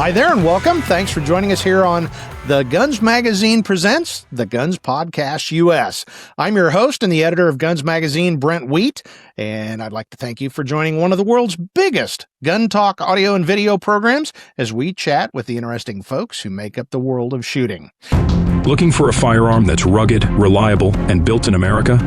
Hi there and welcome. Thanks for joining us here on The Guns Magazine Presents The Guns Podcast US. I'm your host and the editor of Guns Magazine, Brent, and I'd like to thank you for joining one of the world's biggest gun talk audio and video programs as we chat with the interesting folks who make up the world of shooting. Looking for a firearm that's rugged, reliable, and built in America?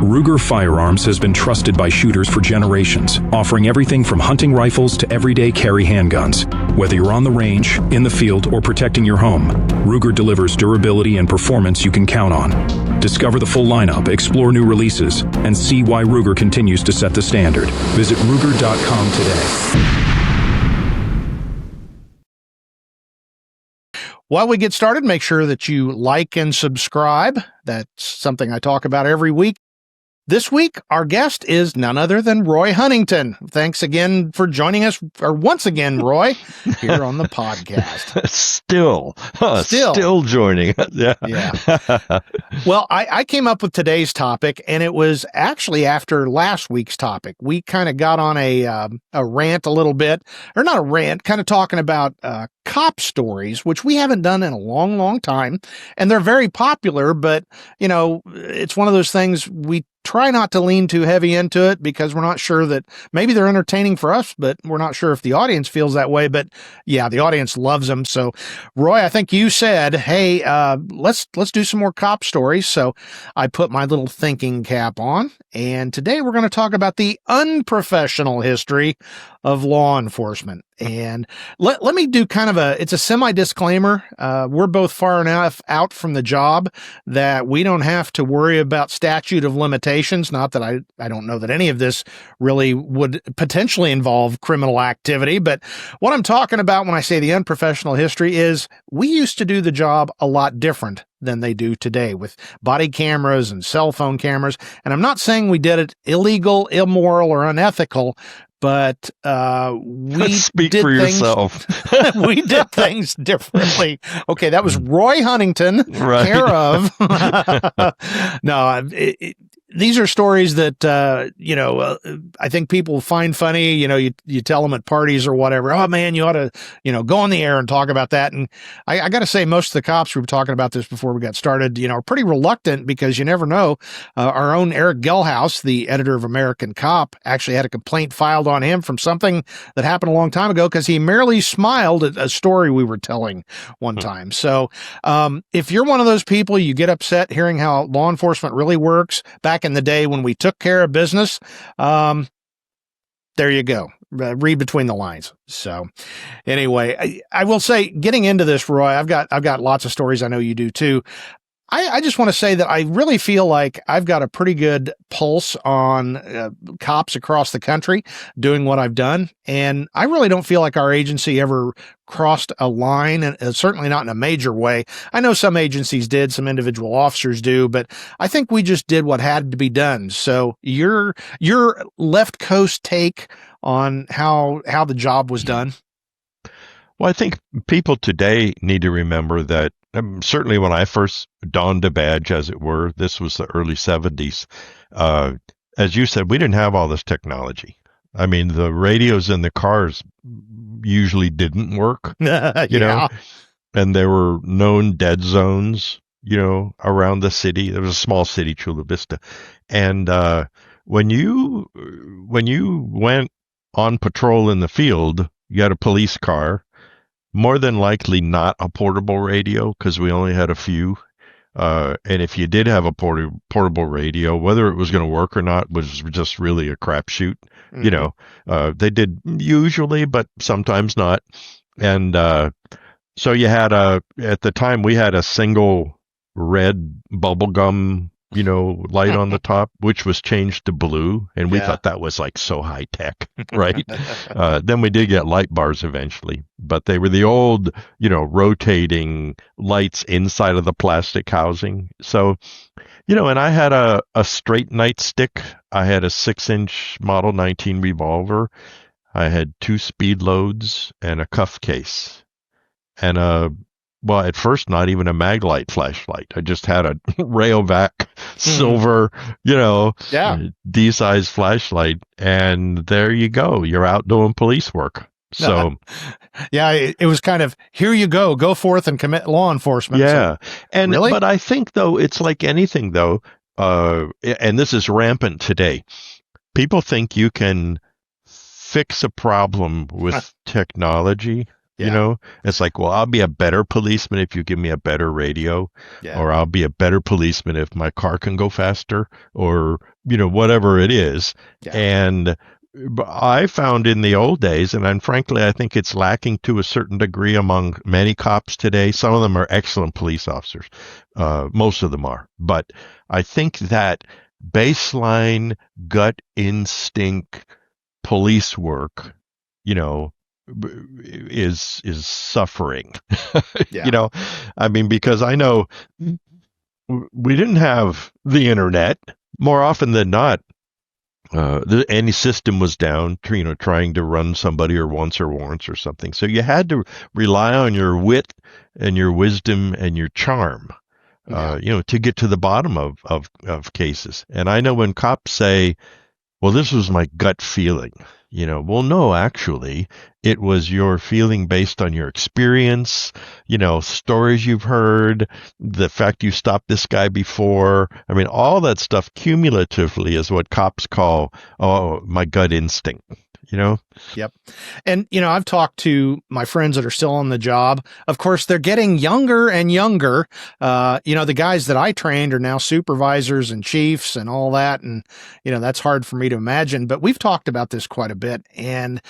Ruger Firearms has been trusted by shooters for generations, offering everything from hunting rifles to everyday carry handguns. Whether you're on the range, in the field, or protecting your home, Ruger delivers durability and performance you can count on. Discover the full lineup, explore new releases, and see why Ruger continues to set the standard. Visit Ruger.com today. While we get started, make sure that you like and subscribe. That's something I talk about every week. This week, our guest is none other than Roy Huntington. Thanks again for joining us, or once again, Roy, here on the podcast. Still joining us. Yeah. Well, I came up with today's topic, and it was actually after last week's topic. We kind of got on a rant a little bit, or not a rant, kind of talking about cop stories, which we haven't done in a long, long time. And they're very popular, but, you know, it's one of those things we try not to lean too heavy into it because we're not sure that maybe they're entertaining for us, but we're not sure if the audience feels that way. But yeah, the audience loves them. So Roy, I think you said, hey, let's do some more cop stories. So I put my little thinking cap on, and today we're going to talk about the unprofessional history of law enforcement. And let me do kind of it's a semi-disclaimer. We're both far enough out from the job that we don't have to worry about statute of limitations. Not that I don't know that any of this really would potentially involve criminal activity, but what I'm talking about when I say the unprofessional history is we used to do the job a lot different than they do today with body cameras and cell phone cameras. And I'm not saying we did it illegal, immoral, or unethical, but we speak did for things, yourself. We did things differently. Okay, that was Roy Huntington, right. Care of. No, these are stories that, I think people find funny. You know, you tell them at parties or whatever, oh man, you ought to, go on the air and talk about that. And I got to say, most of the cops, we were talking about this before we got started, are pretty reluctant because you never know. Our own Eric Gelhaus, the editor of American Cop, actually had a complaint filed on him from something that happened a long time ago because he merely smiled at a story we were telling one time. So if you're one of those people, you get upset hearing how law enforcement really works back in the day when we took care of business, there you go. Read between the lines. So anyway, I will say, getting into this, Roy, I've got lots of stories. I know you do too. I just want to say that I really feel like I've got a pretty good pulse on cops across the country doing what I've done. And I really don't feel like our agency ever crossed a line, and certainly not in a major way. I know some agencies did, some individual officers do, but I think we just did what had to be done. So your left coast take on how the job was done. Well, I think people today need to remember that certainly when I first donned a badge, as it were, this was the early 70s. As you said, we didn't have all this technology. I mean, the radios in the cars usually didn't work, you know, and there were known dead zones, around the city. There was a small city, Chula Vista. And when you went on patrol in the field, you had a police car. More than likely not a portable radio because we only had a few. And if you did have a portable radio, whether it was going to work or not was just really a crapshoot. Mm-hmm. They did usually, but sometimes not. And so you had at the time we had a single red bubblegum light on the top, which was changed to blue. And we thought that was like so high tech, right? Then we did get light bars eventually, but they were the old, rotating lights inside of the plastic housing. So, and I had a straight nightstick. I had a 6-inch Model 19 revolver. I had 2 speed loads and a cuff case and well, at first, not even a Maglite flashlight. I just had a Rayovac silver, D-size flashlight. And there you go. You're out doing police work. So, yeah, it was kind of, here you go forth and commit law enforcement. yeah. So, really? But I think, though, it's like anything, though, and this is rampant today. People think you can fix a problem with technology. Yeah. It's like, well, I'll be a better policeman if you give me a better radio, Yeah. or I'll be a better policeman if my car can go faster, or, whatever it is. Yeah. And I found in the old days, and frankly, I think it's lacking to a certain degree among many cops today. Some of them are excellent police officers. Most of them are. But I think that baseline gut instinct police work, is suffering. Yeah. I mean, because I know we didn't have the internet. More often than not, any system was down, trying to run somebody or once or warrants or something. So you had to rely on your wit and your wisdom and your charm, to get to the bottom of cases. And I know when cops say, well, this was my gut feeling, well, no, actually, it was your feeling based on your experience, stories you've heard, the fact you stopped this guy before. I mean, all that stuff cumulatively is what cops call, my gut instinct. Yep. And, I've talked to my friends that are still on the job. Of course, they're getting younger and younger. The guys that I trained are now supervisors and chiefs and all that. And, that's hard for me to imagine, but we've talked about this quite a bit. And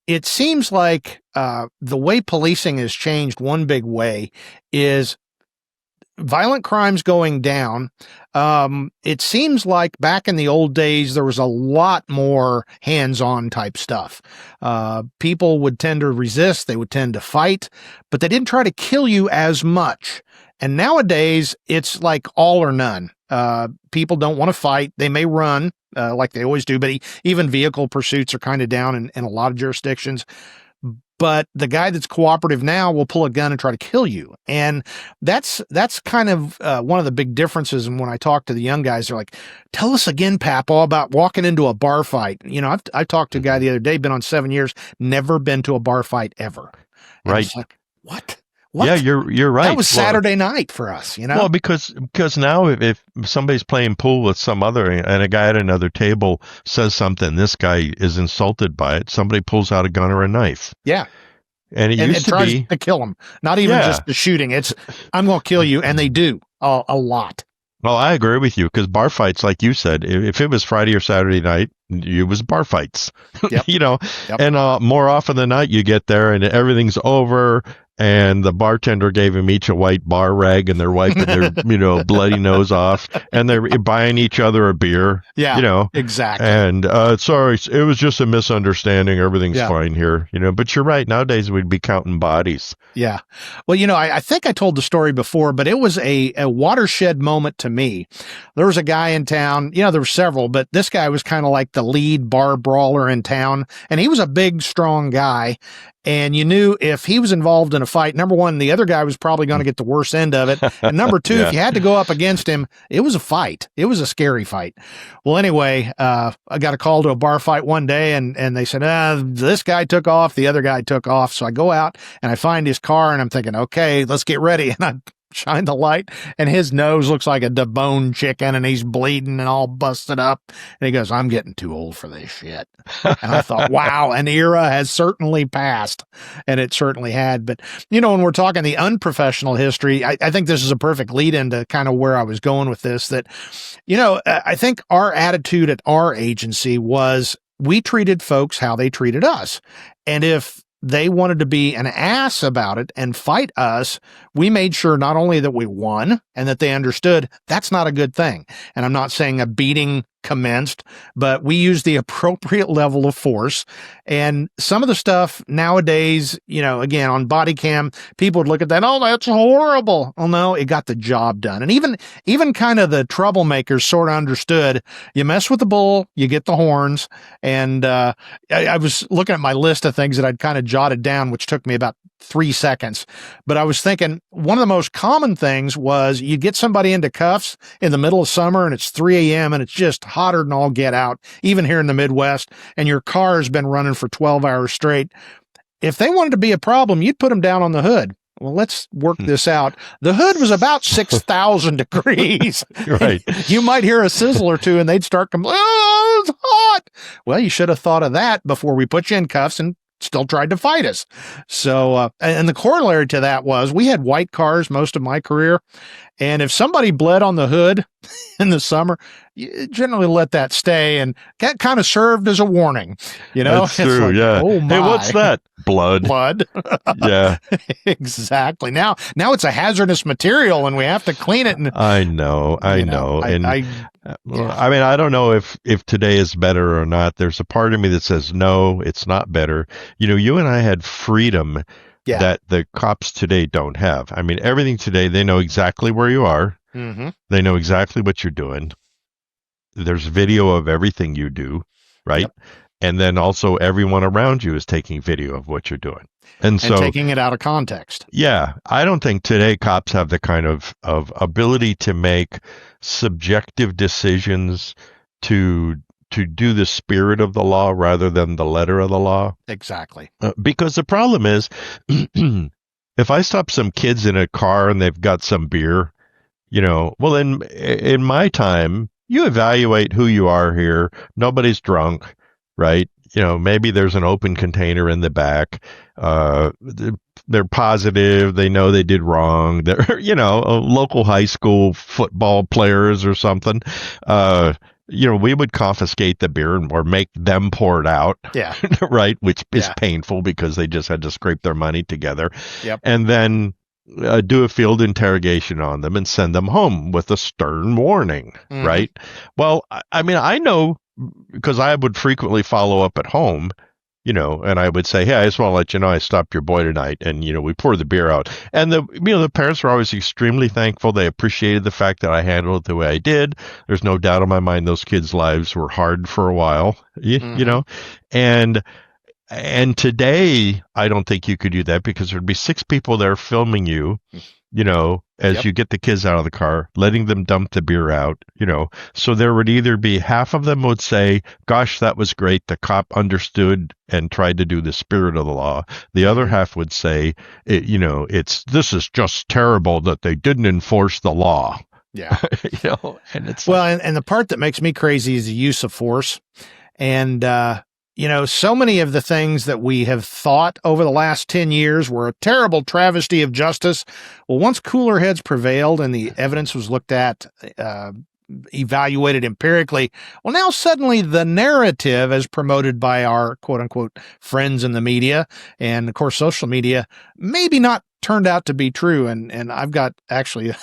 it seems like the way policing has changed one big way is violent crimes going down. It seems like back in the old days, there was a lot more hands-on type stuff. People would tend to resist. They would tend to fight, but they didn't try to kill you as much. And nowadays it's like all or none. People don't want to fight. They may run, like they always do, but even vehicle pursuits are kind of down in a lot of jurisdictions. But the guy that's cooperative now will pull a gun and try to kill you. And that's kind of one of the big differences. And when I talk to the young guys, they're like, tell us again, Papaw, about walking into a bar fight. I talked to a guy the other day, been on 7 years, never been to a bar fight ever. And right. It's like, what? Yeah, you're right. That was Saturday night for us, Well, because now if somebody's playing pool with some other and a guy at another table says something, this guy is insulted by it, somebody pulls out a gun or a knife. Yeah. And it used to tries be to kill him. Not even just the shooting. It's, I'm going to kill you. And they do a lot. Well, I agree with you because bar fights, like you said, if it was Friday or Saturday night, it was bar fights, Yep. Yep. And more often than not, you get there and everything's over. And the bartender gave them each a white bar rag, and they're wiping their, bloody nose off, and they're buying each other a beer. Yeah, exactly. And sorry, it was just a misunderstanding. Everything's fine here. But you're right. Nowadays, we'd be counting bodies. Yeah. Well, I think I told the story before, but it was a watershed moment to me. There was a guy in town. There were several, but this guy was kind of like the lead bar brawler in town, and he was a big, strong guy. And you knew if he was involved in a fight, number one, the other guy was probably going to get the worst end of it. And number two, if you had to go up against him, it was a fight. It was a scary fight. Well, anyway, I got a call to a bar fight one day and they said, this guy took off. The other guy took off. So I go out and I find his car and I'm thinking, okay, let's get ready. And I shine the light and his nose looks like a deboned chicken and he's bleeding and all busted up. And he goes, I'm getting too old for this shit. And I thought, wow, an era has certainly passed. And it certainly had. But, when we're talking the unprofessional history, I think this is a perfect lead into kind of where I was going with this, that, I think our attitude at our agency was we treated folks how they treated us. And if they wanted to be an ass about it and fight us, we made sure not only that we won and that they understood that's not a good thing. And I'm not saying a beating commenced, but we used the appropriate level of force. And some of the stuff nowadays, again, on body cam, people would look at that, oh, that's horrible. Oh, no, it got the job done. And even kind of the troublemakers sort of understood, you mess with the bull, you get the horns. And I was looking at my list of things that I'd kind of jotted down, which took me about 3 seconds. But I was thinking one of the most common things was you get somebody into cuffs in the middle of summer and it's 3 a.m. and it's just hotter than all get out, even here in the Midwest, and your car has been running for 12 hours straight. if they wanted to be a problem, you'd put them down on the hood. Well, let's work this out. The hood was about 6,000 degrees. Right. You might hear a sizzle or two and they'd start complaining, oh, it's hot. Well, you should have thought of that before we put you in cuffs and still tried to fight us. So, and the corollary to that was we had white cars most of my career. And if somebody bled on the hood in the summer, you generally let that stay. And that kind of served as a warning, you know? That's true. Like, yeah. oh my. Hey, what's that? Blood. Blood. Yeah. Exactly. Now it's a hazardous material and we have to clean it. And I know. I mean, I don't know if today is better or not. There's a part of me that says, no, it's not better. You know, you and I had freedom that the cops today don't have. I mean, everything today, they know exactly where you are. Mm-hmm. They know exactly what you're doing. There's video of everything you do, right? Yep. And then also everyone around you is taking video of what you're doing. And so taking it out of context. Yeah. I don't think today cops have the kind of ability to make subjective decisions to do the spirit of the law rather than the letter of the law. Exactly. Because the problem is, if I stop some kids in a car and they've got some beer, you know, well, in my time, you evaluate who you are here. Nobody's drunk, right? You know, maybe there's an open container in the back. They're positive. They know they did wrong. They're, you know, local high school football players or something. You know, we would confiscate the beer or make them pour it out. Yeah. Right. Which is painful because they just had to scrape their money together. Yep. And then do a field interrogation on them and send them home with a stern warning. Mm-hmm. Right. Well, I mean, I know because I would frequently follow up at home, you know, and I would say, hey, I just want to let you know I stopped your boy tonight. And, you know, we pour the beer out. And the parents were always extremely thankful. They appreciated the fact that I handled it the way I did. There's no doubt in my mind those kids' lives were hard for a while, you know. And today, I don't think you could do that because there'd be 6 people there filming you, you know, as you get the kids out of the car, letting them dump the beer out, you know. So there would either be half of them would say, gosh, that was great. The cop understood and tried to do the spirit of the law. The other half would say, you know, this is just terrible that they didn't enforce the law. Yeah. You know, and it's and the part that makes me crazy is the use of force. And, you know, so many of the things that we have thought over the last 10 years were a terrible travesty of justice. Well, once cooler heads prevailed and the evidence was looked at, evaluated empirically, well, now suddenly the narrative as promoted by our quote unquote friends in the media and of course social media maybe not turned out to be true. And I've got actually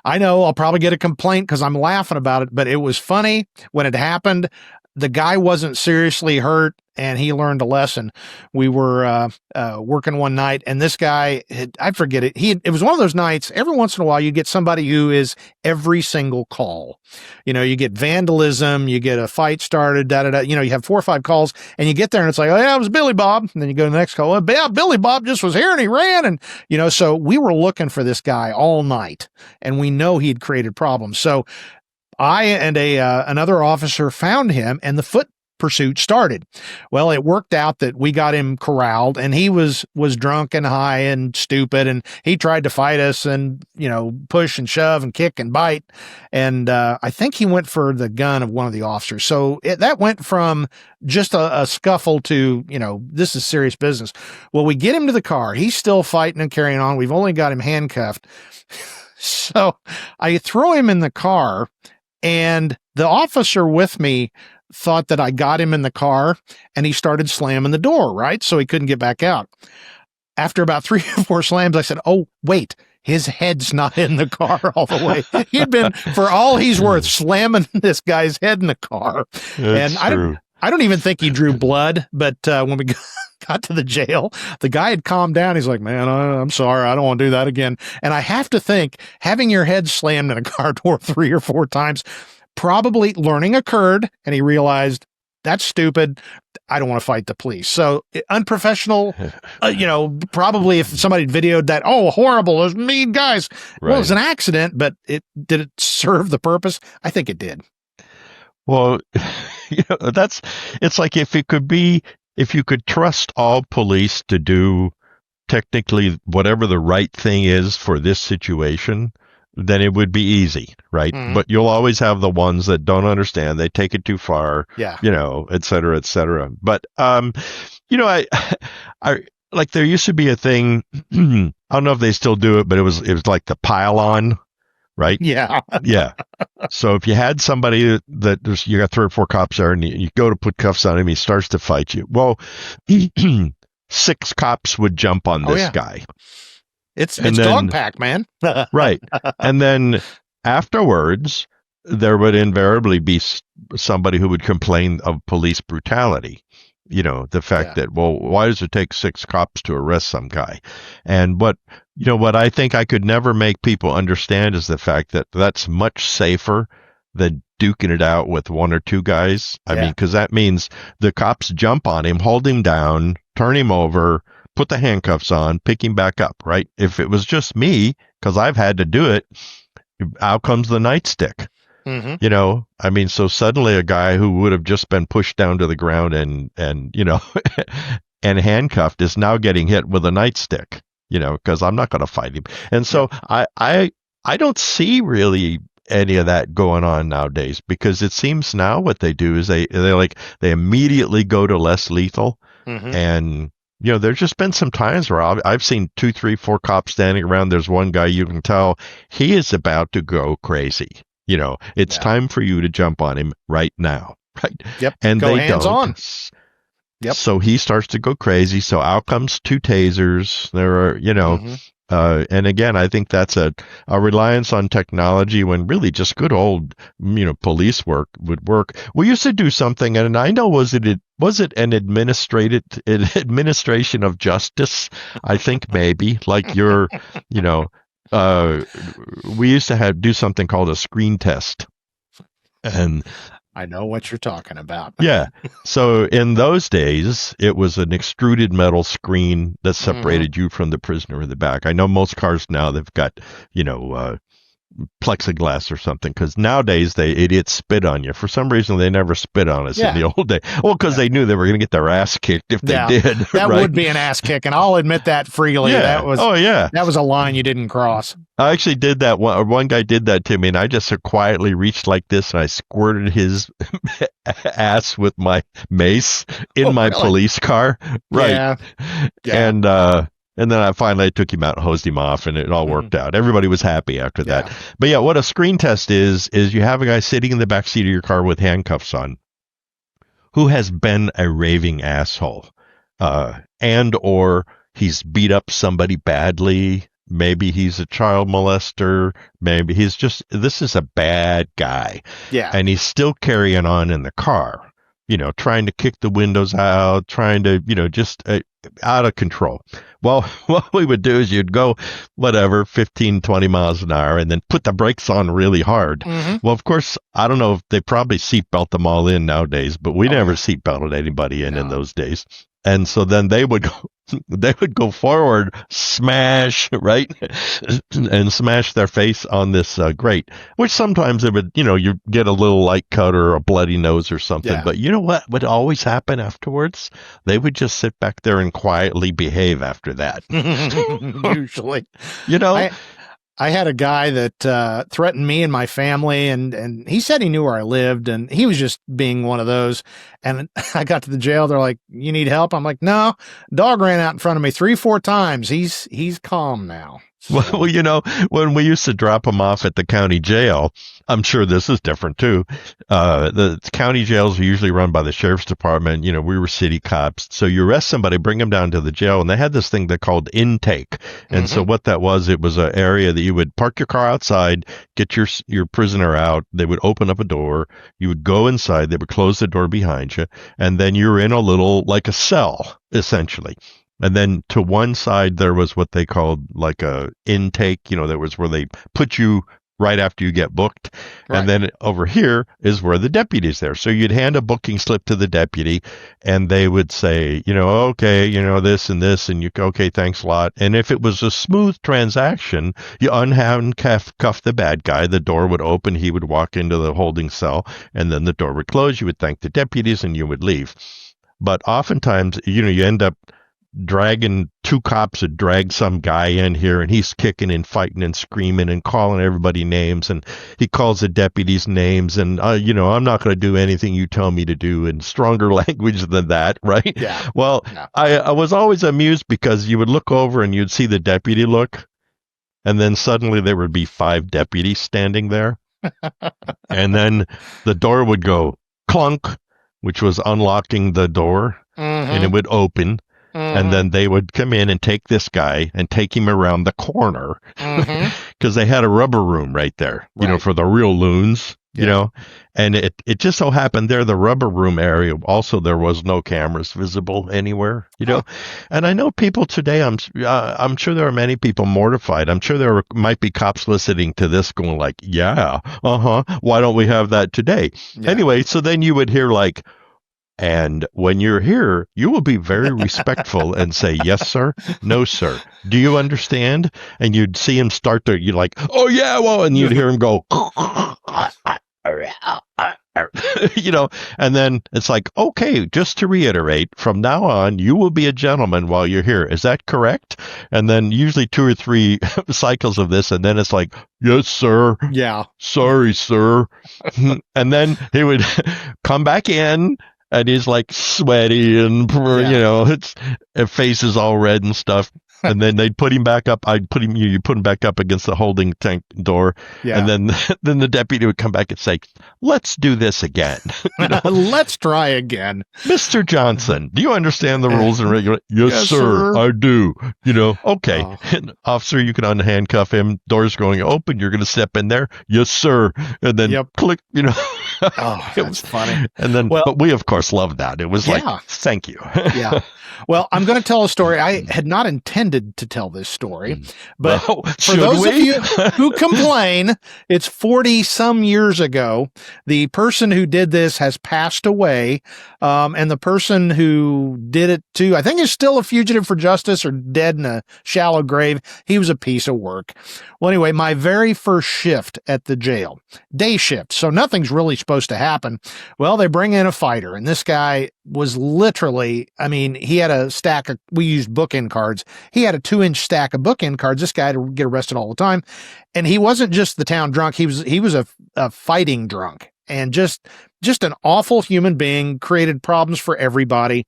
I know I'll probably get a complaint because I'm laughing about it, but it was funny when it happened. The guy wasn't seriously hurt and he learned a lesson. We were working one night and this guy, I forget it. It was one of those nights, every once in a while you get somebody who is every single call. You know, you get vandalism, you get a fight started, you know, you have 4 or 5 calls and you get there and it's like, oh yeah, it was Billy Bob. And then you go to the next call. Oh, yeah, Billy Bob just was here and he ran. And, you know, so we were looking for this guy all night and we know he'd created problems. So I and another officer found him and the foot pursuit started. Well, it worked out that we got him corralled and he was drunk and high and stupid and he tried to fight us and, you know, push and shove and kick and bite. And I think he went for the gun of one of the officers. So that went from just a scuffle to, you know, this is serious business. Well, we get him to the car. He's still fighting and carrying on. We've only got him handcuffed. So I throw him in the car. And the officer with me thought that I got him in the car and he started slamming the door, right? So he couldn't get back out. After about 3 or 4 slams, I said, oh, wait, his head's not in the car all the way. He'd been, for all he's worth, slamming this guy's head in the car. That's and true. I don't even think he drew blood, but when we got to the jail, the guy had calmed down. He's like, man, I'm sorry. I don't want to do that again. And I have to think having your head slammed in a car door 3 or 4 times, probably learning occurred. And he realized that's stupid. I don't want to fight the police. So unprofessional, you know, probably if somebody videoed that, oh, horrible, those mean guys. Right. Well, it was an accident, but did it serve the purpose? I think it did. Well, you know, it's like if it could be if you could trust all police to do technically whatever the right thing is for this situation, then it would be easy, right? Mhm. But you'll always have the ones that don't understand. They take it too far, Yeah. et cetera, et cetera. But, I like there used to be a thing. I don't know if they still do it, but it was like the pile on, right? Yeah. Yeah. So if you had somebody you got 3 or 4 cops there and you go to put cuffs on him, he starts to fight you. Well, 6 cops would jump on this guy. It's dog pack, man. Right. And then afterwards, there would invariably be somebody who would complain of police brutality. The fact that, well, why does it take 6 cops to arrest some guy? And what I think I could never make people understand is the fact that that's much safer than duking it out with 1 or 2 guys. I mean, because that means the cops jump on him, hold him down, turn him over, put the handcuffs on, pick him back up, right? If it was just me, because I've had to do it, out comes the nightstick. Mm-hmm. I mean, so suddenly a guy who would have just been pushed down to the ground and and handcuffed is now getting hit with a nightstick, because I'm not going to fight him. And so I don't see really any of that going on nowadays, because it seems now what they do is they immediately go to less lethal. Mm-hmm. And there's just been some times where I've seen 2, 3, 4 cops standing around. There's one guy you can tell he is about to go crazy. It's time for you to jump on him right now, right? Yep. And go they hands don't. on. Yep. So he starts to go crazy. So out comes 2 tasers. There are, Mm-hmm. And again, I think that's a reliance on technology when really just good old, police work would work. We used to do something, and I know was it an administration of justice? I think maybe like we used to do something called a screen test. And I know what you're talking about. Yeah. So in those days, it was an extruded metal screen that separated you from the prisoner in the back. I know most cars now, they've got, plexiglass or something, because nowadays idiots spit on you. For some reason, they never spit on us in the old day. Well, because they knew they were going to get their ass kicked if they did. That would be an ass kick, and I'll admit that freely. Yeah. That was a line you didn't cross. I actually did that. One guy did that to me, and I just quietly reached like this, and I squirted his ass with my mace in my police car. Right. Yeah. And then I finally took him out and hosed him off, and it all worked out. Everybody was happy after that. But yeah, what a screen test is you have a guy sitting in the back seat of your car with handcuffs on who has been a raving asshole, and or he's beat up somebody badly. Maybe he's a child molester. Maybe this is a bad guy. Yeah. And he's still carrying on in the car, trying to kick the windows out, trying to, just out of control. Well, what we would do is you'd go, 15, 20 miles an hour and then put the brakes on really hard. Mm-hmm. Well, of course, I don't know if they probably seatbelt them all in nowadays, but we never seatbelted anybody in those days. And so then they would go forward, smash, right? And smash their face on this grate, which sometimes it would, you get a little light cut or a bloody nose or something. Yeah. But you know what would always happen afterwards? They would just sit back there and quietly behave after that. Usually. I had a guy that threatened me and my family, and he said he knew where I lived, and he was just being one of those. And I got to the jail. They're like, "You need help?" I'm like, "No." Dog ran out in front of me 3-4 times. He's calm now. So. Well, when we used to drop him off at the county jail, I'm sure this is different too. The county jails are usually run by the sheriff's department. We were city cops. So you arrest somebody, bring them down to the jail, and they had this thing they called intake. And so what that was, it was an area that you would park your car outside, get your prisoner out. They would open up a door. You would go inside. They would close the door behind you. And then you're in a little, like a cell, essentially. And then to one side, there was what they called like a intake, that was where they put you right after you get booked. Right. And then over here is where the deputy's there. So you'd hand a booking slip to the deputy and they would say, okay, this and this, and you go, okay, thanks a lot. And if it was a smooth transaction, you unhandcuff the bad guy, the door would open, he would walk into the holding cell, and then the door would close. You would thank the deputies and you would leave. But oftentimes, you end up dragging two cops that drag some guy in here, and he's kicking and fighting and screaming and calling everybody names, and he calls the deputies names, and I'm not going to do anything you tell me to do, in stronger language than that, right? Yeah. Well, Yeah. I was always amused because you would look over and you'd see the deputy look, and then suddenly there would be 5 deputies standing there, and then the door would go clunk, which was unlocking the door, and it would open. And then they would come in and take this guy and take him around the corner because they had a rubber room right there, for the real loons, and it just so happened there, the rubber room area, also there was no cameras visible anywhere, and I know people today, I'm sure there are many people mortified. I'm sure there might be cops listening to this going like, yeah, why don't we have that today? Yeah. Anyway, so then you would hear like, and when you're here, you will be very respectful and say, yes, sir. No, sir. Do you understand? And you'd see him start to, you're like, oh, yeah, well, and you'd hear him go, and then it's like, okay, just to reiterate, from now on, you will be a gentleman while you're here. Is that correct? And then usually 2 or 3 cycles of this, and then it's like, yes, sir. Yeah. Sorry, sir. And then he would come back in. And he's like sweaty and, his face is all red and stuff. And then they'd put him back up. You put him back up against the holding tank door. Yeah. And then the deputy would come back and say, let's do this again. Let's try again. Mr. Johnson, do you understand the rules and regulations? Yes, sir, I do. Okay. Oh. Officer, you can unhandcuff him. Door's going open. You're going to step in there. Yes, sir. And then click, Oh, that's funny. And then, but we, of course, loved that. It was like, thank you. Yeah. Well, I'm going to tell a story. I had not intended to tell this story, but for those of you who complain, it's 40 some years ago. The person who did this has passed away. And the person who did it too, I think is still a fugitive for justice or dead in a shallow grave. He was a piece of work. Well, anyway, my very first shift at the jail, day shift. So nothing's really supposed to happen. Well, they bring in a fighter, and this guy was literally, he had a stack of, we used bookend cards. He had a 2-inch stack of bookend cards. This guy had to get arrested all the time. And he wasn't just the town drunk. He was a fighting drunk, and just an awful human being, created problems for everybody.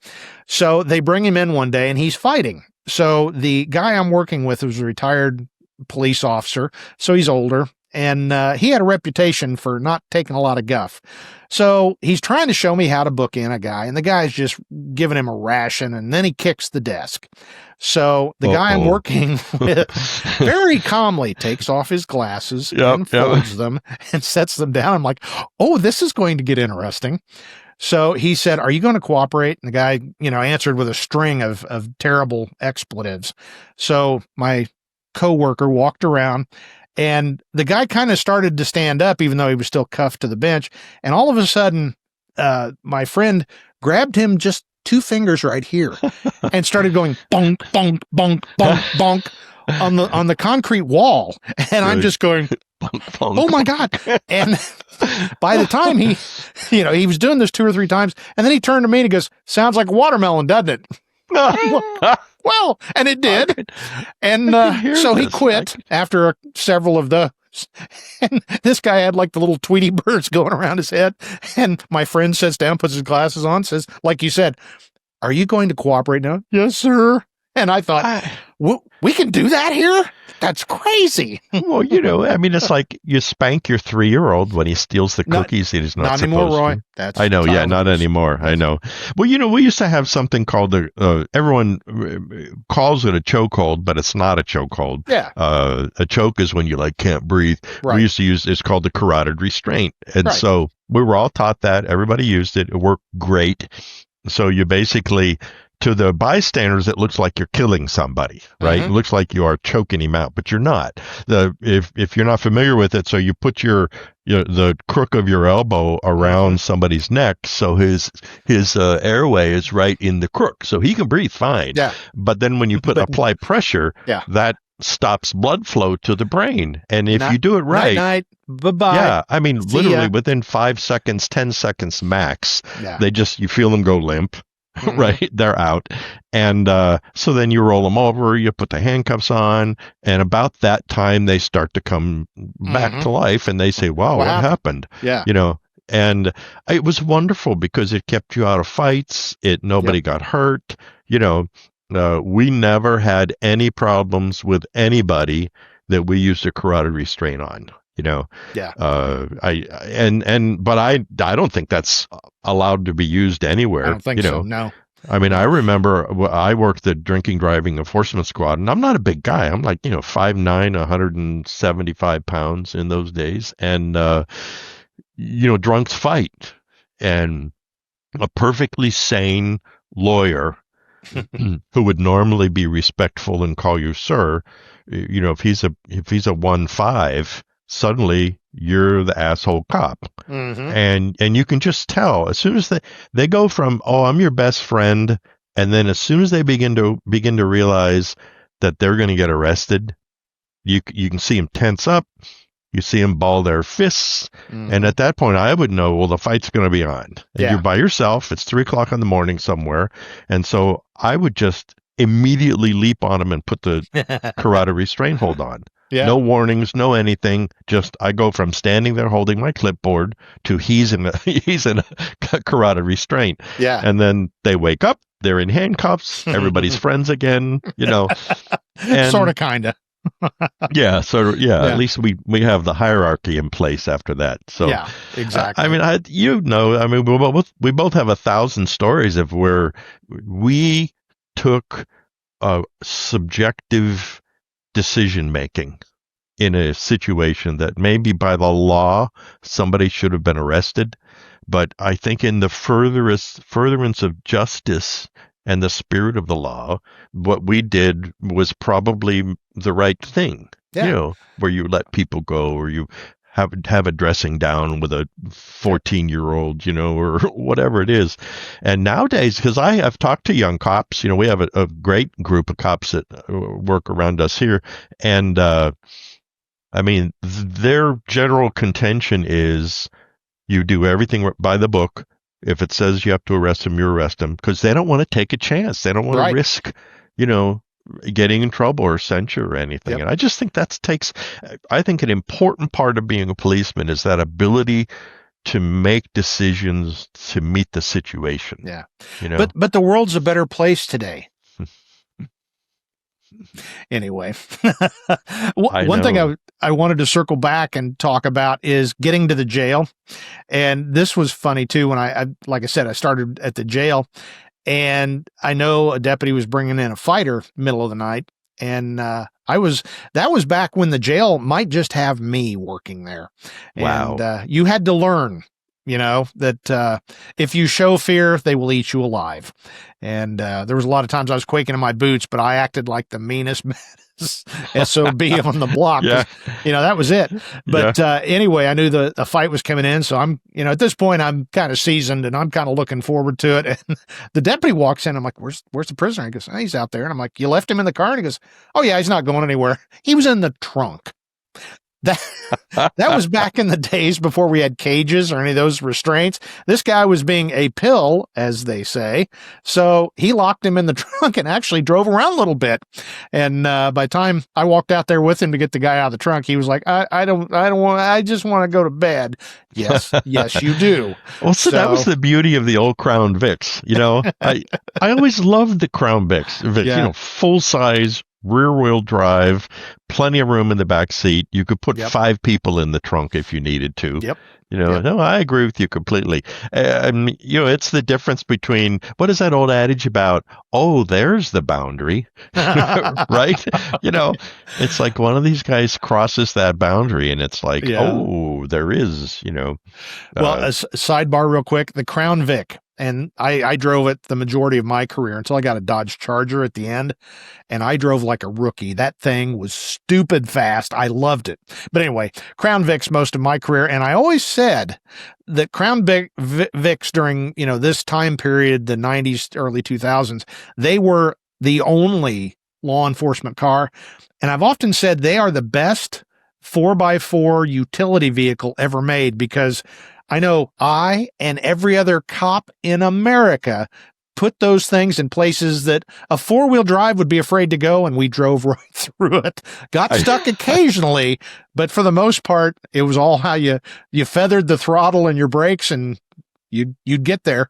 So they bring him in one day and he's fighting. So the guy I'm working with was a retired police officer. So he's older. And he had a reputation for not taking a lot of guff. So he's trying to show me how to book in a guy, and the guy's just giving him a ration, and then he kicks the desk. So the guy I'm working with very calmly takes off his glasses and folds them and sets them down. I'm like, oh, this is going to get interesting. So he said, are you going to cooperate? And the guy, answered with a string of terrible expletives. So my coworker walked around, and the guy kind of started to stand up, even though he was still cuffed to the bench. And all of a sudden, my friend grabbed him just 2 fingers right here and started going bonk, bonk, bonk, bonk, bonk on the concrete wall. And I'm just going, oh my God. And by the time he was doing this 2 or 3 times, and then he turned to me and he goes, sounds like watermelon, doesn't it? Well, and it did. And so he quit after several of those. And this guy had like the little Tweety birds going around his head. And my friend sits down, puts his glasses on, says, like you said, are you going to cooperate now? Yes, sir. And I thought, we can do that here? That's crazy. Well, it's like you spank your 3-year-old when he steals the cookies he's not anymore, supposed Roy. to. That's I know, not anymore. I know. Well, we used to have something called everyone calls it a chokehold, but it's not a chokehold. Yeah. A choke is when you can't breathe. Right. We used to use, it's called the carotid restraint. And so we were all taught that. Everybody used it. It worked great. So you basically, to the bystanders, it looks like you're killing somebody, right? Mm-hmm. It looks like you are choking him out, but you're not. If you're not familiar with it, so you put the crook of your elbow around somebody's neck, so his airway is right in the crook, so he can breathe fine. Yeah. But then when you apply pressure, that stops blood flow to the brain. And if you do it right, night, bye-bye. Yeah, literally within 5 seconds, 10 seconds max, you feel them go limp. Mhm. right? They're out. And so then you roll them over, you put the handcuffs on, and about that time they start to come back Mhm. to life and they say, wow, What what happened? happened? Yeah. You know, and it was wonderful because it kept you out of fights. Yep. Nobody got hurt. You know, we never had any problems with anybody that we used a carotid restraint on. You know, Yeah. but I don't think that's allowed to be used I anywhere. don't think You so. know, No. I mean, I No. remember I worked the drinking driving enforcement squad, and I'm not a big guy. I'm like 5'9", 175 pounds in those days, and drunks fight, and a perfectly sane lawyer who would normally be respectful and call you sir, if he's a 1'5", suddenly you're the asshole cop. Mhm. And you can just tell as soon as they go from, oh, I'm your best friend, and then as soon as they begin to realize that they're going to get arrested, you can see them tense up, you see them ball their fists, and Mhm. at that point I would know, well, the fight's going to be on, and you're Yeah. by yourself. It's 3 o'clock in the morning somewhere, and so I would just immediately leap on them and put the carotid restraint hold on. Yeah. No warnings, no anything. Just I go from standing there holding my clipboard to he's in a he's in a carotid restraint, Yeah. and then they wake up. They're in handcuffs. Everybody's friends again, Sort and of, kind of. yeah. So yeah, at Yeah. least we have the hierarchy in place after that. So Yeah. I Exactly. mean, I mean, we both have 1,000 stories of where we took a subjective decision making in a situation that maybe by the law somebody should have been arrested, but I think in the furtherance of justice and the spirit of the law, what we did was probably the right thing. Yeah. Where you let people go, or you have a dressing down with a Yep. 14-year-old, or whatever it is. And nowadays, because I have talked to young cops, we have a great group of cops that work around us here, and I mean, their general contention is you do everything by the book. If it says you have to arrest them, you arrest them because they don't want to take a chance. They don't want to Right. risk, you know, getting in trouble or censure or anything. Yep. And I just think I think an important part of being a policeman is that ability to make decisions to meet the situation, Yeah. you know? But the world's a better place today. Anyway, I one thing know. I wanted to circle back and talk about is getting to the jail. And this was funny too. When like I said, I started at the jail, and I know a deputy was bringing in a fighter middle of the night. And that was back when the jail might just have me working there. And Wow. you had to learn, that if you show fear, they will eat you alive. And there was a lot of times I was quaking in my boots, but I acted like the meanest SOB on the block Yeah. because, that was it. Yeah. But anyway, I knew the fight was coming in. So I'm, at this point, I'm kind of seasoned and I'm kind of looking forward to it. And the deputy walks in. I'm like, where's the prisoner? He goes, oh, he's out there. And I'm like, you left him in the car? And he goes, oh, yeah, he's not going anywhere. He was in the trunk. That that was back in the days before we had cages or any of those restraints. This guy was being a pill, as they say. So he locked him in the trunk and actually drove around a little bit. And by the time I walked out there with him to get the guy out of the trunk, he was like, I don't want, I just want to go to bed. Yes, you do. Well, so that was the beauty of the old Crown Vics. I always loved the Crown Vics. Yeah. Full size, rear wheel drive, plenty of room in the back seat. You could put 5 people in the trunk if you needed to. Yep. No, I agree with you completely. It's the difference between what is that old adage about? Oh, there's the boundary, right? It's like one of these guys crosses that boundary, and it's like, oh, there is. Well, a sidebar, real quick: the Crown Vic, and I drove it the majority of my career until I got a Dodge Charger at the end, and I drove like a rookie. That thing was stupid fast. I loved it. But anyway, Crown Vics most of my career, and I always said that Crown Vics during this time period, the 90s, early 2000s, they were the only law enforcement car, and I've often said they are the best 4x4 utility vehicle ever made because I know I and every other cop in America put those things in places that a 4-wheel drive would be afraid to go, and we drove right through it. Got stuck occasionally, but for the most part, it was all how you feathered the throttle and your brakes, and you'd get there.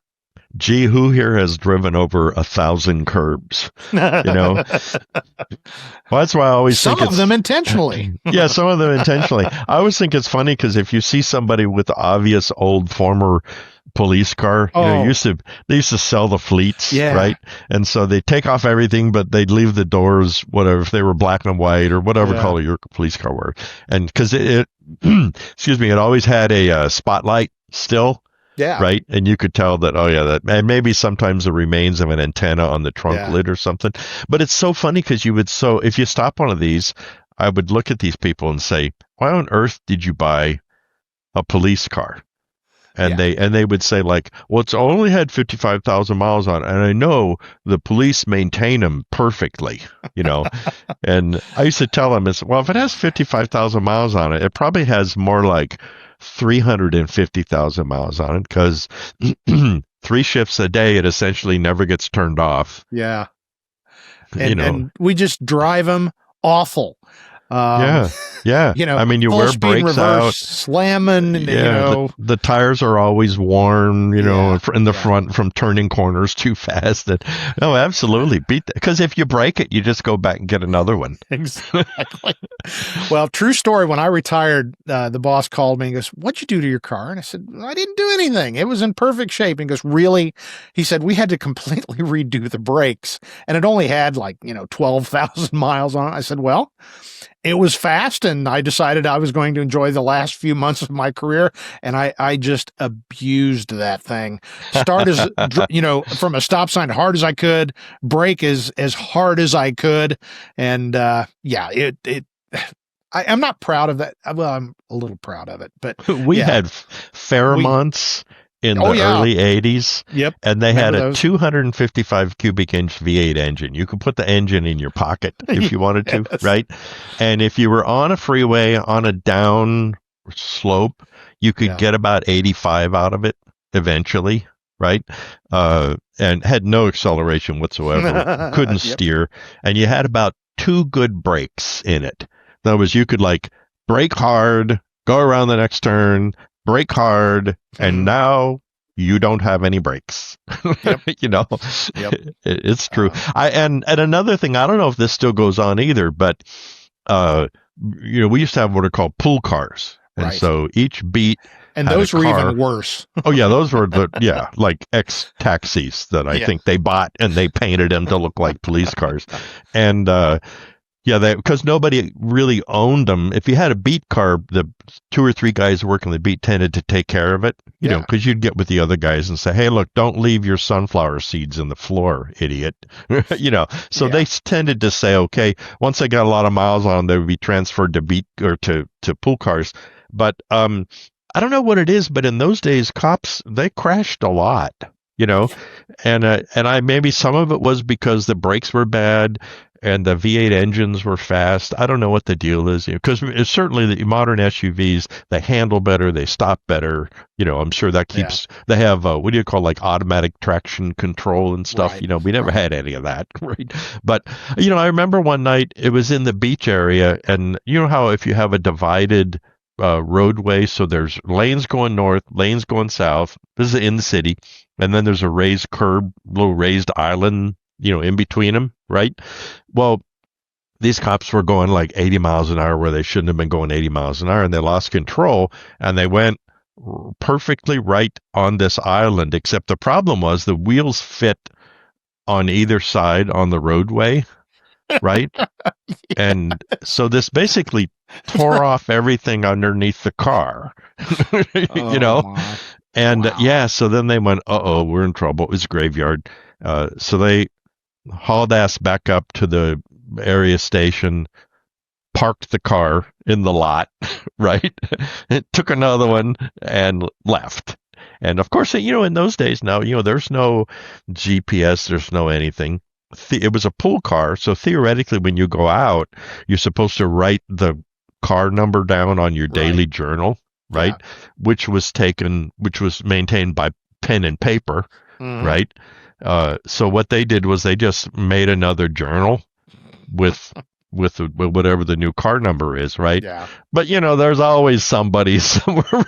Gee, who here has driven over 1,000 curbs? Well, that's why I always think some of them intentionally. Yeah, some of them intentionally. I always think it's funny because if you see somebody with obvious old former police car, they used to sell the fleets, right? And so they take off everything, but they'd leave the doors, whatever, if they were black and white or whatever color your police car were. And because it excuse me, it always had a spotlight still. Yeah. Right. And you could tell that, and maybe sometimes the remains of an antenna on the trunk lid or something. But it's so funny because if you stop one of these, I would look at these people and say, why on earth did you buy a police car? And they would say like, well, it's only had 55,000 miles on it. And I know the police maintain them perfectly, and I used to tell them, well, if it has 55,000 miles on it, it probably has more like 350,000 miles on it because 3 shifts a day, it essentially never gets turned off. Yeah. And we just drive them awful. Yeah. I mean, you wear brakes reverse, out, slamming. The tires are always worn. In the front from turning corners too fast. No, absolutely beat that. Because if you break it, you just go back and get another one. Exactly. Well, true story. When I retired, the boss called me and goes, "What'd you do to your car?" And I said, "I didn't do anything. It was in perfect shape." And he goes, "Really?" He said, "We had to completely redo the brakes, and it only had 12,000 miles on it." I said, "Well, it was fast, and I decided I was going to enjoy the last few months of my career, and I just abused that thing. Start as from a stop sign hard as I could, brake as hard as I could, and I'm not proud of that. Well, I'm a little proud of it, but we had Fairmonts in the early 80s. Yep. And they had a 255 cubic inch V8 engine. You could put the engine in your pocket if you wanted to, right? And if you were on a freeway on a down slope, you could get about 85 out of it eventually, right? And had no acceleration whatsoever. Couldn't steer. And you had about 2 good brakes in it. In other words, you could brake hard, go around the next turn, brake hard, and now you don't have any brakes. Yep. It's true. And another thing, I don't know if this still goes on either, but we used to have what are called pool cars, and so each beat. And those were even worse. Oh yeah, those were like ex taxis that I think they bought and they painted them to look like police cars, and. Because nobody really owned them. If you had a beat car, the 2 or 3 guys working the beat tended to take care of it, because you'd get with the other guys and say, "Hey, look, don't leave your sunflower seeds in the floor, idiot." So they tended to say, okay, once they got a lot of miles on them, they would be transferred to beat or to pool cars. But I don't know what it is, but in those days, cops, they crashed a lot, and maybe some of it was because the brakes were bad. And the V8 engines were fast. I don't know what the deal is, because certainly the modern SUVs, they handle better, they stop better. I'm sure that keeps. They have what do you call automatic traction control and stuff. Right. We never had any of that, right? But I remember one night it was in the beach area, and you know how if you have a divided roadway, so there's lanes going north, lanes going south. This is in the city, and then there's a raised curb, little raised island. In between them, right? Well, these cops were going 80 miles an hour where they shouldn't have been going 80 miles an hour, and they lost control, and they went perfectly right on this island, except the problem was the wheels fit on either side on the roadway, right? And so this basically tore off everything underneath the car, My. And so then they went, we're in trouble. It was a graveyard. So they hauled ass back up to the area station, parked the car in the lot, right? Took another one and left. And of course, in those days now, there's no GPS, there's no anything. It was a pool car, so theoretically when you go out, you're supposed to write the car number down on your daily journal, right? Which was maintained by pen and paper, right? So what they did was they just made another journal with whatever the new car number is, right? Yeah. But there's always somebody somewhere,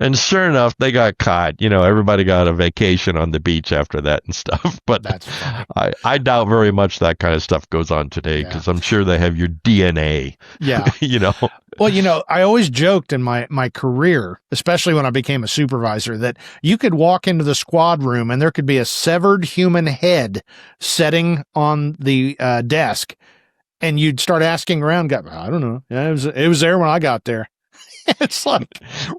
and sure enough, they got caught. Everybody got a vacation on the beach after that and stuff. But That's funny. I doubt very much that kind of stuff goes on today, because I'm sure they have your DNA. Yeah. Well, I always joked in my career, especially when I became a supervisor, that you could walk into the squad room and there could be a severed human head sitting on the desk, and you'd start asking around. I don't know. Yeah, it was there when I got there. It's like,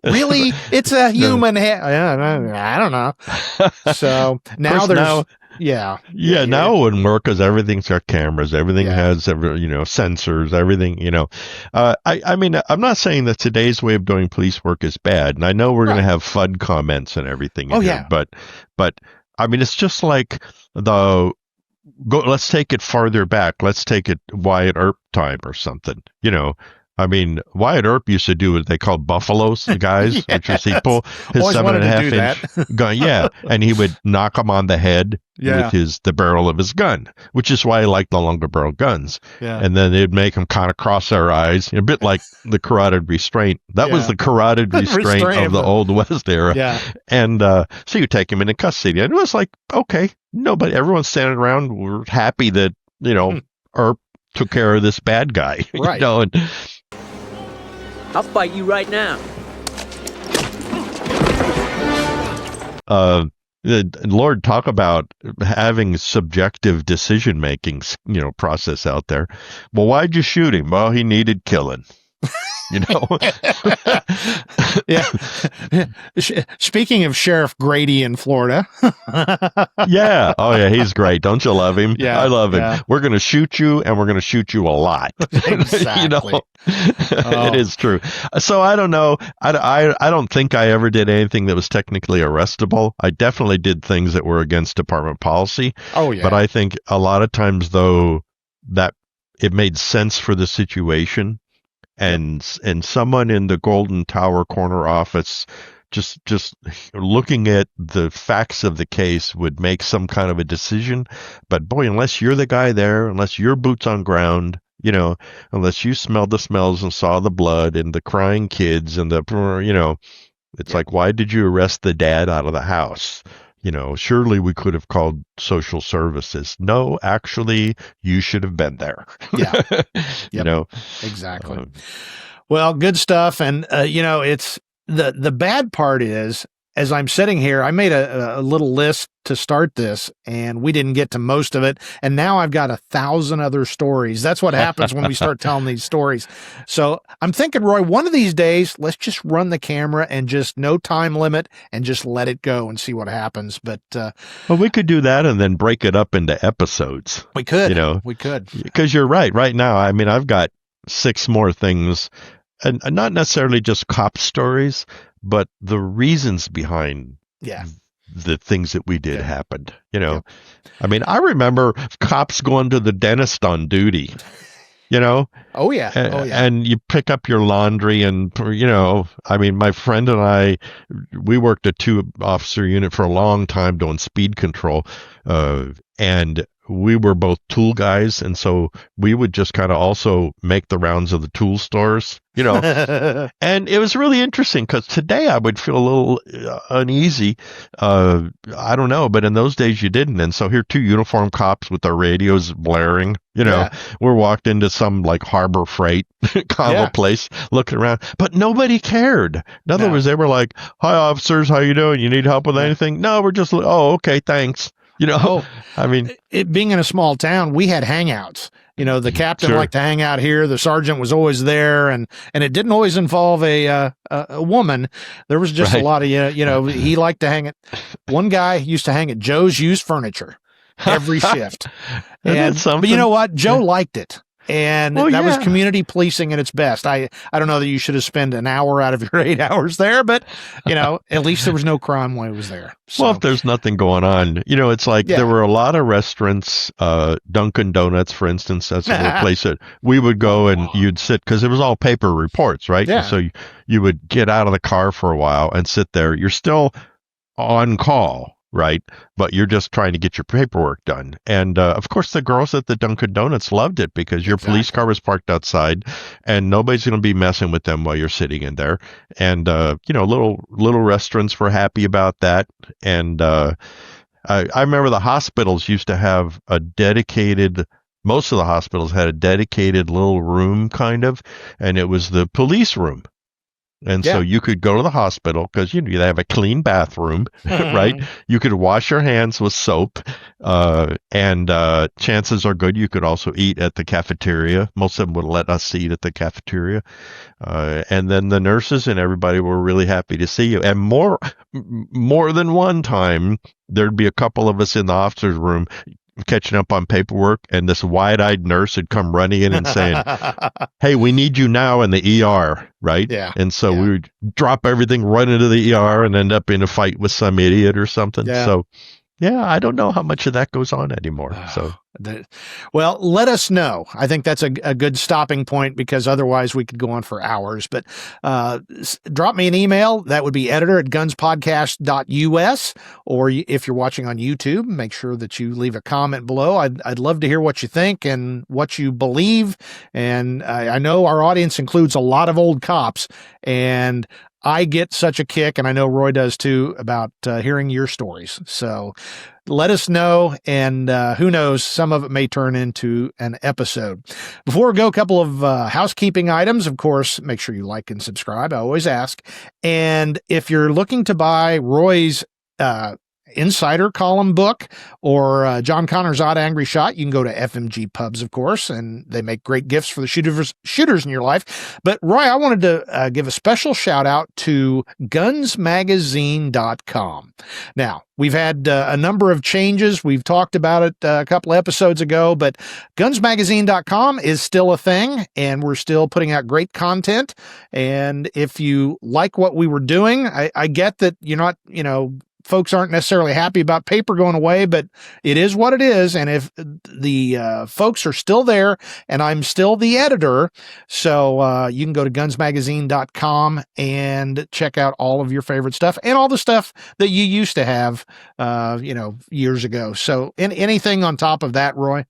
really? It's a human head? I don't know. So now there's. Yeah. Now it wouldn't work because everything's got cameras. Everything has, sensors, everything, I mean, I'm not saying that today's way of doing police work is bad. And I know we're going to have FUD comments and everything. But I mean, it's just like let's take it farther back. Let's take it Wyatt Earp time or something, I mean, Wyatt Earp used to do what they called buffaloes, the guys, which is he pull his Always 7.5-inch gun, and he would knock them on the head with the barrel of his gun, which is why I like the longer barrel guns. Yeah. And then they'd make them kind of cross their eyes, a bit like the carotid restraint. That was the carotid restraint of the Old West era. Yeah. And so you take him into custody, and it was like, okay, everyone's standing around, we're happy that Earp took care of this bad guy, right? And I'll fight you right now. Lord, talk about having subjective decision making, process out there. Well, why'd you shoot him? Well, he needed killing. Yeah. Speaking of Sheriff Grady in Florida. Yeah. Oh, yeah. He's great. Don't you love him? Yeah. I love him. Yeah. We're going to shoot you, and we're going to shoot you a lot. Exactly. It is true. So I don't know. I don't think I ever did anything that was technically arrestable. I definitely did things that were against department policy. Oh, yeah. But I think a lot of times, though, that it made sense for the situation. And someone in the Golden Tower corner office just looking at the facts of the case would make some kind of a decision. But boy, unless you're the guy there, unless you're boots on ground, unless you smelled the smells and saw the blood and the crying kids and it's like, why did you arrest the dad out of the house? Surely we could have called social services. No, actually, you should have been there. Yeah. Yep. Exactly. Well, good stuff. And, it's the bad part is, as I'm sitting here, I made a little list to start this, and we didn't get to most of it. And now I've got 1,000 other stories. That's what happens when we start telling these stories. So I'm thinking, Roy, one of these days, let's just run the camera and just no time limit and just let it go and see what happens. But well, we could do that and then break it up into episodes. We could. We could. Because you're right. Right now, I mean, I've got 6 more things, and not necessarily just cop stories, but the reasons behind the things that we did happened. I mean, I remember cops going to the dentist on duty. Oh yeah. And you pick up your laundry, and I mean, my friend and I, we worked a 2-officer unit for a long time doing speed control, and we were both tool guys, and so we would just kind of also make the rounds of the tool stores, and it was really interesting because today I would feel a little uneasy. I don't know, but in those days you didn't. And so here 2 uniformed cops with their radios blaring, we're walked into some like Harbor Freight convo place looking around, but nobody cared. In other words, they were like, "Hi officers, how you doing? You need help with anything?" No, we're just, "Oh, okay, thanks." I mean, it being in a small town, we had hangouts. The captain liked to hang out here. The sergeant was always there, and it didn't always involve a woman. There was just a lot of he liked to hang at. One guy used to hang at Joe's Used Furniture every shift, but you know what? Joe liked it. And that was community policing at its best. I don't know that you should have spent an hour out of your 8 hours there, but, at least there was no crime when it was there. So. Well, if there's nothing going on, it's like there were a lot of restaurants, Dunkin' Donuts, for instance, that's a place that we would go and you'd sit, because it was all paper reports, right? Yeah. So you would get out of the car for a while and sit there. You're still on call. right? But you're just trying to get your paperwork done. And of course, the girls at the Dunkin' Donuts loved it because your police car was parked outside, and nobody's going to be messing with them while you're sitting in there. And little restaurants were happy about that. And I remember the hospitals used to have a dedicated. Most of the hospitals had a dedicated little room, kind of, and it was the police room. And so you could go to the hospital because they have a clean bathroom, right? You could wash your hands with soap, and chances are good you could also eat at the cafeteria. Most of them would let us eat at the cafeteria, and then the nurses and everybody were really happy to see you. And more than one time, there'd be a couple of us in the officer's room catching up on paperwork, and this wide-eyed nurse would come running in and saying, "Hey, we need you now in the ER," right? Yeah. And so we would drop everything, run into the ER, and end up in a fight with some idiot or something. Yeah. So, I don't know how much of that goes on anymore. So, well, let us know. I think that's a good stopping point because otherwise we could go on for hours. But drop me an email. That would be editor@gunspodcast.us. Or if you're watching on YouTube, make sure that you leave a comment below. I'd love to hear what you think and what you believe. And I know our audience includes a lot of old cops, and I get such a kick, and I know Roy does too, about hearing your stories. So let us know, and who knows, some of it may turn into an episode. Before we go, a couple of housekeeping items. Of course, make sure you like and subscribe. I always ask. And if you're looking to buy Roy's Insider column book or John Connor's Odd Angry Shot, you can go to FMG Pubs, of course, and they make great gifts for the shooters in your life. But Roy, I wanted to give a special shout out to gunsmagazine.com. Now, we've had a number of changes. We've talked about it a couple of episodes ago, but gunsmagazine.com is still a thing, and we're still putting out great content. And if you like what we were doing, I get that you're not, folks aren't necessarily happy about paper going away, but it is what it is. And if the folks are still there, and I'm still the editor, so you can go to gunsmagazine.com and check out all of your favorite stuff and all the stuff that you used to have, years ago. So anything on top of that, Roy?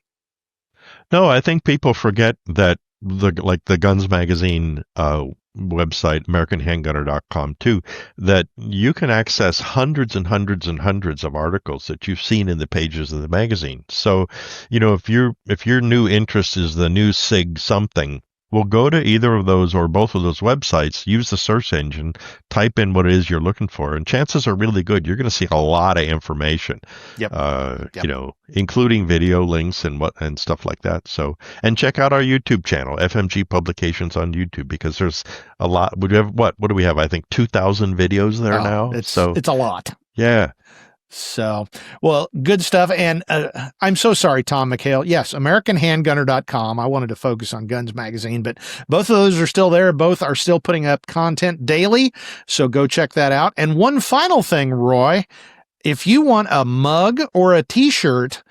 No, I think people forget that the Guns Magazine website, AmericanHandgunner.com too, that you can access hundreds and hundreds and hundreds of articles that you've seen in the pages of the magazine. So, if your new interest is the new SIG something, well, go to either of those or both of those websites, use the search engine, type in what it is you're looking for, and chances are really good you're going to see a lot of information. Yep. Including video links and stuff like that. So, and check out our YouTube channel, FMG Publications on YouTube, because there's a lot. We have what do we have? I think 2,000 videos there now. It's a lot. Yeah. So, well, good stuff. And I'm so sorry, Tom McHale. Yes, AmericanHandgunner.com. I wanted to focus on Guns Magazine, but both of those are still there. Both are still putting up content daily. So go check that out. And one final thing, Roy, if you want a mug or a t-shirt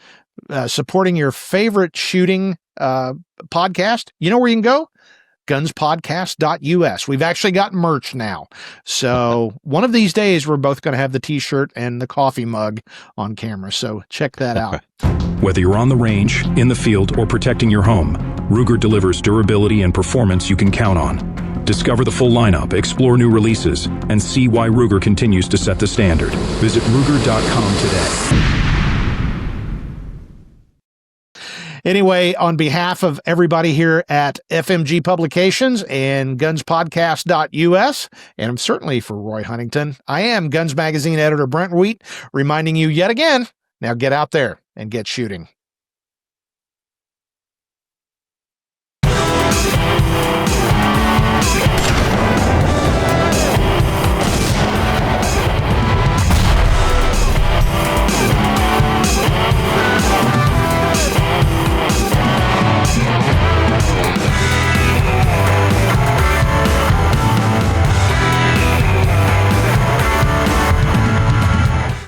supporting your favorite shooting podcast, you know where you can go? gunspodcast.us. We've actually got merch now. So one of these days, we're both going to have the t-shirt and the coffee mug on camera. So check that out. Whether you're on the range, in the field, or protecting your home, Ruger delivers durability and performance you can count on. Discover the full lineup, explore new releases, and see why Ruger continues to set the standard. Visit Ruger.com today. Anyway, on behalf of everybody here at FMG Publications and gunspodcast.us, and certainly for Roy Huntington, I am Guns Magazine editor Brent Wheat, reminding you yet again, now get out there and get shooting.